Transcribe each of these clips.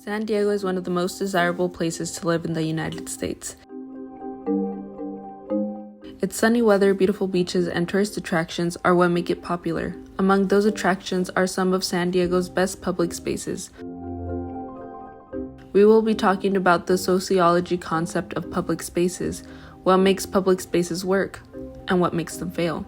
San Diego is one of the most desirable places to live in the United States. Its sunny weather, beautiful beaches, and tourist attractions are what make it popular. Among those attractions are some of San Diego's best public spaces. We will be talking about the sociology concept of public spaces, what makes public spaces work, and what makes them fail.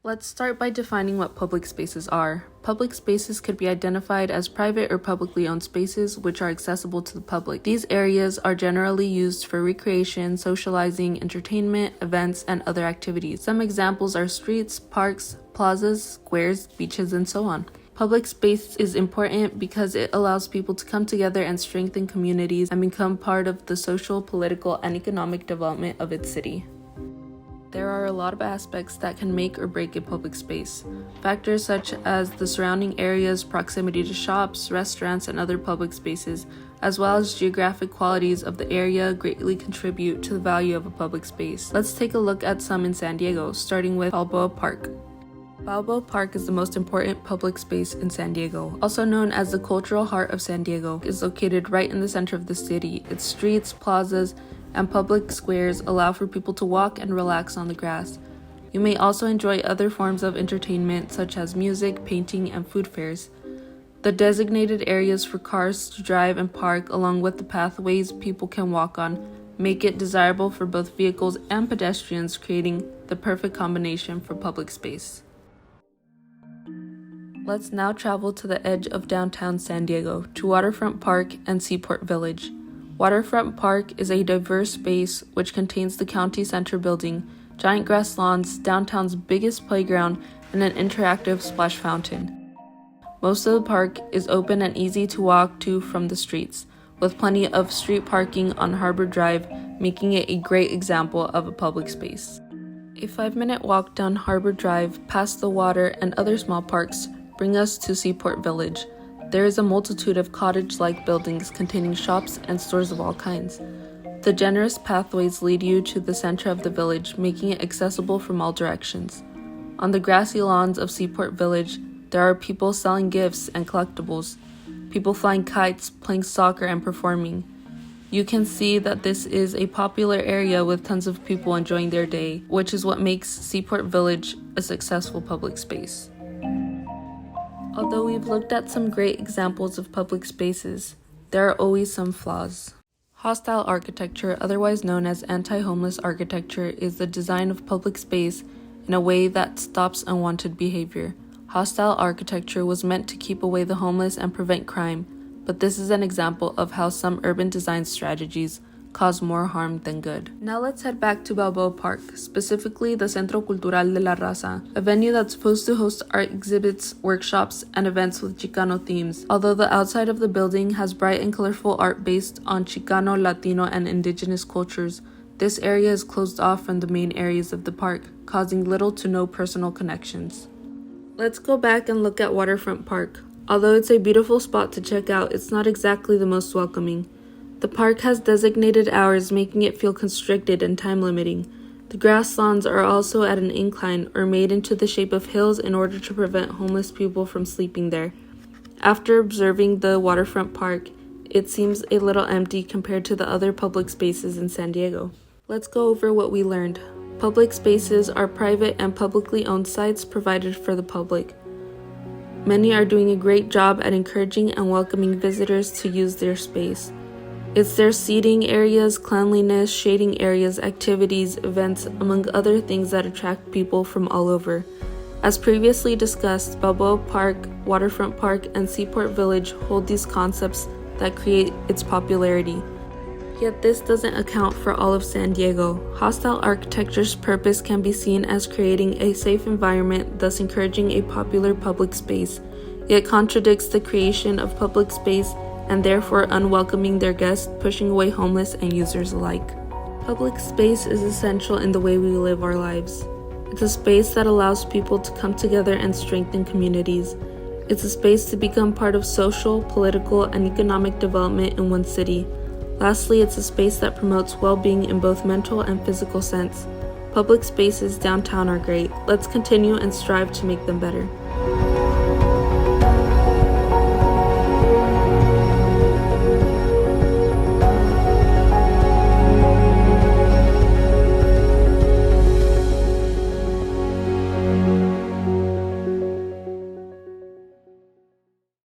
Let's start by defining what public spaces are. Public spaces could be identified as private or publicly owned spaces which are accessible to the public. These areas are generally used for recreation, socializing, entertainment, events, and other activities. Some examples are streets, parks, plazas, squares, beaches, and so on. Public space is important because it allows people to come together and strengthen communities and become part of the social, political, and economic development of its city. There are a lot of aspects that can make or break a public space. Factors such as the surrounding area's proximity to shops, restaurants, and other public spaces, as well as geographic qualities of the area, greatly contribute to the value of a public space. Let's take a look at some in San Diego, starting with Balboa Park. Balboa Park is the most important public space in San Diego. Also known as the cultural heart of San Diego, it is located right in the center of the city. Its streets, plazas, and public squares allow for people to walk and relax on the grass. You may also enjoy other forms of entertainment such as music, painting, and food fairs. The designated areas for cars to drive and park, along with the pathways people can walk on, make it desirable for both vehicles and pedestrians, creating the perfect combination for public space. Let's now travel to the edge of downtown San Diego, to Waterfront Park and Seaport Village. Waterfront Park is a diverse space which contains the county center building, giant grass lawns, downtown's biggest playground, and an interactive splash fountain. Most of the park is open and easy to walk to from the streets, with plenty of street parking on Harbor Drive, making it a great example of a public space. A 5-minute walk down Harbor Drive, past the water and other small parks, bring us to Seaport Village. There is a multitude of cottage-like buildings containing shops and stores of all kinds. The generous pathways lead you to the center of the village, making it accessible from all directions. On the grassy lawns of Seaport Village, there are people selling gifts and collectibles, people flying kites, playing soccer, and performing. You can see that this is a popular area with tons of people enjoying their day, which is what makes Seaport Village a successful public space. Although we've looked at some great examples of public spaces, there are always some flaws. Hostile architecture, otherwise known as anti-homeless architecture, is the design of public space in a way that stops unwanted behavior. Hostile architecture was meant to keep away the homeless and prevent crime, but this is an example of how some urban design strategies cause more harm than good. Now let's head back to Balboa Park, specifically the Centro Cultural de la Raza, a venue that's supposed to host art exhibits, workshops, and events with Chicano themes. Although the outside of the building has bright and colorful art based on Chicano, Latino, and indigenous cultures, this area is closed off from the main areas of the park, causing little to no personal connections. Let's go back and look at Waterfront Park. Although it's a beautiful spot to check out, it's not exactly the most welcoming. The park has designated hours, making it feel constricted and time-limiting. The grass lawns are also at an incline or made into the shape of hills in order to prevent homeless people from sleeping there. After observing the Waterfront Park, it seems a little empty compared to the other public spaces in San Diego. Let's go over what we learned. Public spaces are private and publicly owned sites provided for the public. Many are doing a great job at encouraging and welcoming visitors to use their space. It's their seating areas, cleanliness, shading areas, activities, events, among other things that attract people from all over. As previously discussed, Balboa Park, Waterfront Park, and Seaport Village hold these concepts that create its popularity. Yet this doesn't account for all of San Diego. Hostile architecture's purpose can be seen as creating a safe environment, thus encouraging a popular public space. It contradicts the creation of public space and therefore unwelcoming their guests, pushing away homeless and users alike. Public space is essential in the way we live our lives. It's a space that allows people to come together and strengthen communities. It's a space to become part of social, political, and economic development in one city. Lastly, it's a space that promotes well-being in both mental and physical sense. Public spaces downtown are great. Let's continue and strive to make them better.